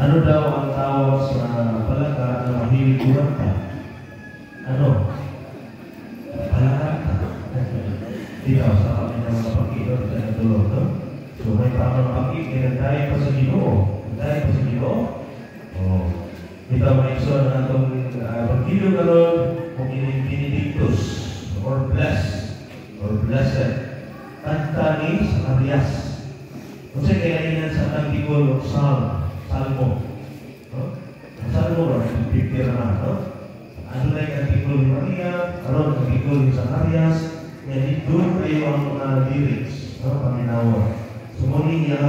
Ano daw ang tawag sa palaka na mahilig kumanta? Ano? Palaka. Ikaw, sa kami ng mga pakilot na natulog, no? So, may tamang pakikil, tayo pa sa Ginoo. Tayo pa sa Ginoo? Oh. Ito may iso na itong pagkilo ka ron, kung Benedictus, or blessed, kanta ni Zacarias. Kung siya kailangan sa Antigol o Salmo. Ang Salmo ron, pipira na, no? Ano na yung Antigol ni Maria, karon Antigol ni Zacarias, yan doon kayo ang mga lyrics, no? Paminawa. Sumuli niya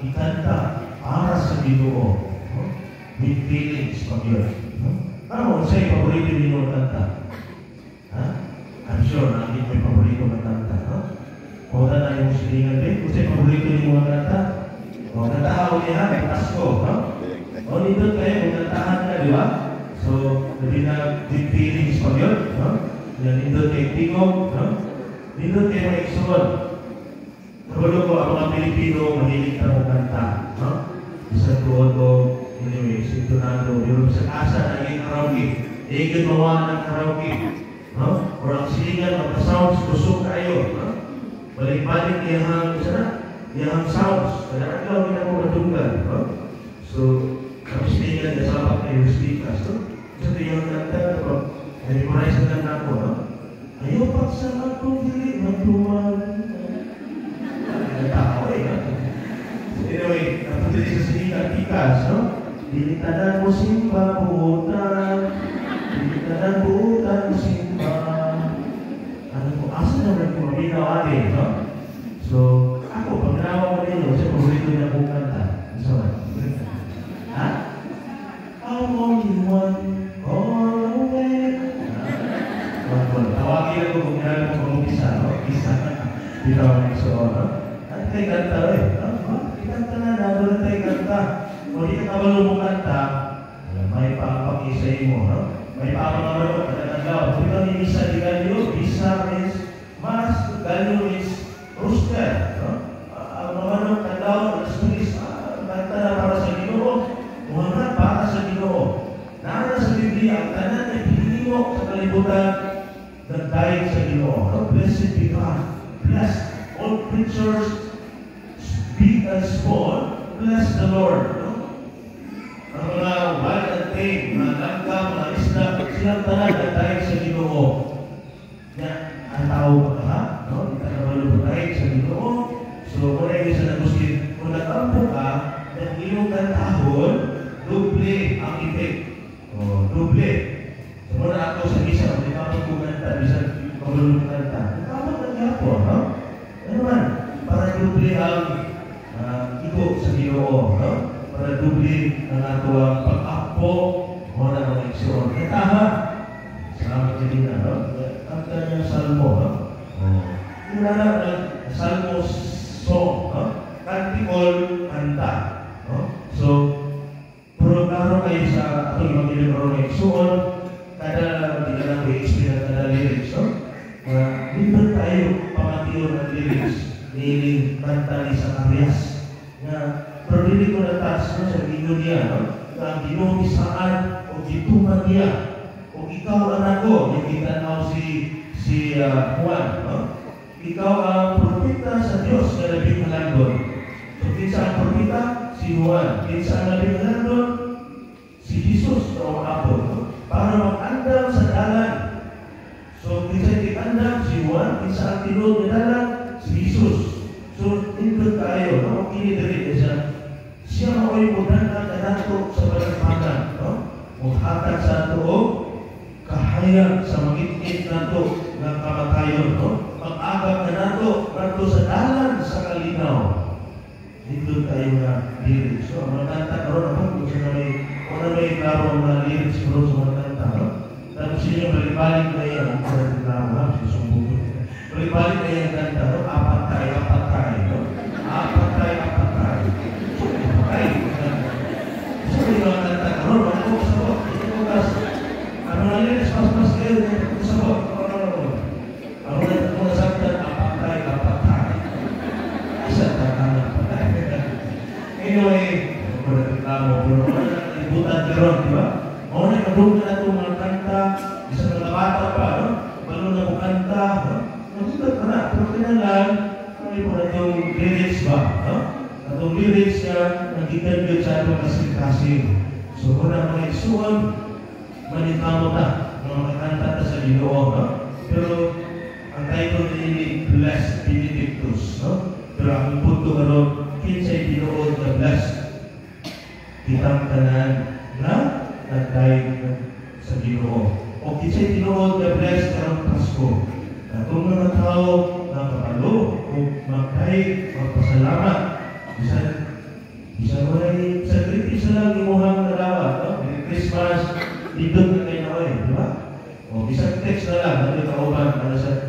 ikanta para sa Ginoo. With feelings from you. Ano kung sa'yo paborito ninyo kanta? Ha? I'm sure na hindi may paborito na kanta. Kung na yung silingan din, kung sa'yo paborito ninyo kanta, o kantahaw niya, may Pasko. O nito kayo, kung kantahan ka, di ba? So, sabi na with feelings from you. Yan nito kayo tingog. Nito kayo may iksunod. Kabalo ko, ang mga Pilipino, mahilig na mo kanta. Isang tuod anyway, sintunado, yung sa kasa na yung karaoke, ikot mawa ng karaoke, no? Or ang silingan, magpa-sounds, kusok kayo, no? Balik-balik yung sounds, kaya ang gawin ako matunggal, no? So, ang silingan, nasapak kayo speakers, no? Ito yung kanta, no? Memorize na lang ako, no? Ayaw paksa akong dili, magtuman. Ang tao, no? Anyway, napatuloy sa silingan, kikas, no? Dilitanan mo simba buutan, dilitanan buutan simba. Ano po, asa naman ko mabinaw atin, no? So, ako, pag nawa ko ninyo, siya paborito niya kong kanta. Isa ba? Ha? I'm only one call away. Tawagin ako kung ginagawa ko kung isa, no? Isa. Dito ako nagsuon, no? At tayo kanta, eh. Kanta na, nagulat tayo kanta. Kung di ka kabalo mo kanta, may papakisay mo, no? May papakabalo ka na nagawa. Kung ito ni Isa di Galyo, Isa is mas, Galyo is rooster, no? Ang mga manok nagawa, nasulis, kanta na para sa Ginoo, muhammad para sa Ginoo. Nara sa Biblia, ang tanan ay pinimo sa kalibutan na dahil sa Ginoo. Blessed be God. Bless all creatures, big and small. Bless the Lord. Ang mga wild and tame, mga langka, mga isla, silang tanan na dahil sa Ginoo. Ang tao ba ka? Hindi ka naman dahil sa Ginoo. So, kung ay isa na Muslim, kung natampo ka, ng iyong kantahon, doble ang effect. Doble. So, muna ako sa isa, kung ikaw kung kanta, bisan magulong kanta. Tama na niya po, no? Ano man? Para doble ang iko sa Ginoo, no? Para doble ang ato ang pag-akpo o na ng eksyon. Kaya salamat ka din na, no? Ang kanyang salmo, no? Yung na salmo song, no? Canticle, kanta, no? So, puro klaro kayo sa atong ibang ng eksyon, kada hindi ka lang i-explain ang kada lyrics, no? Dito tayo pamatiyon ng lyrics ni kanta ni Zacarias na pero hindi ko natas sa Ginoo niya, no? Na Ginoo saan o gituman niya. Kung ikaw anak ko, yung itanaw si Juan, no? Ikaw ang propeta sa Diyos na labing halandon. So, kinsa ang propeta? Si Juan. Kinsa ang labing halandon? Si Jesus na umapon, no? Para mag-andam sa dalan. So, kinsa ikandam? Si Juan. Kinsa ang tinuod na dalan? Si Jesus. So, indot tayo, no? Kinidirin siya. Siya ako'y mudana na nato sa panagpanan, no? Maghatag sa ato kahayag sa magit-it nato ng kamatayon, no? Mag-agap na nato sa dalan sa kalinaw. Dito tayo na lyrics. So, ang magkanta karoon ako kung sino may klaro ang mga lyrics karoon sa magkanta, no? Tapos sino balik-balik na yan, ang karang klaro, ha? Sisumbog. Balik-balik na yan kanta, no? Apat tayo, no? Apat tayo. Sabi mga kanta karoon, ako sabot, ano na yun, pas-pas kayo, sabot, ako na sabtan, apat tayo. Isa, tatang. Anyway, ko na reklamo, pero wala na kalibutan karon, di ba? O na kadunggan na itong mga kanta, isang mga bata pa, no? Balo na mo kanta, no? Nasulat ka na, pero kailangan, ay po na itong lyrics ba, no? Itong lyrics niya, nagkikanggit sa itong kasing-kasing. So, kung na mga isuan, manitamo na, mga kanta na sa Ginoo, no? Pero, ang title ni Blessed Benedictus, no? Pero ang punto karon, kinsay tinuod na blessed. Kitang tanan na nagdayeg sa Ginoo. O kinsay tinuod na blessed karong Pasko. Atong mga tao na kapalo o magdayeg, magpasalamat. Bisan walay sakripisyo lang imuhang nalawat, no? Merry Christmas, idot na kayo na kayo, di ba? O bisan text na lang, ano yung kauban,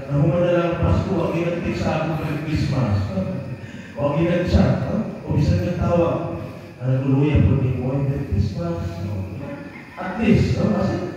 nahuman na lang Pasko, ang ginag-text sa ako Merry Christmas. O ang ginag-chat, o bisan nagtawag, naguluyan po din mo, Merry Christmas. At least, kasi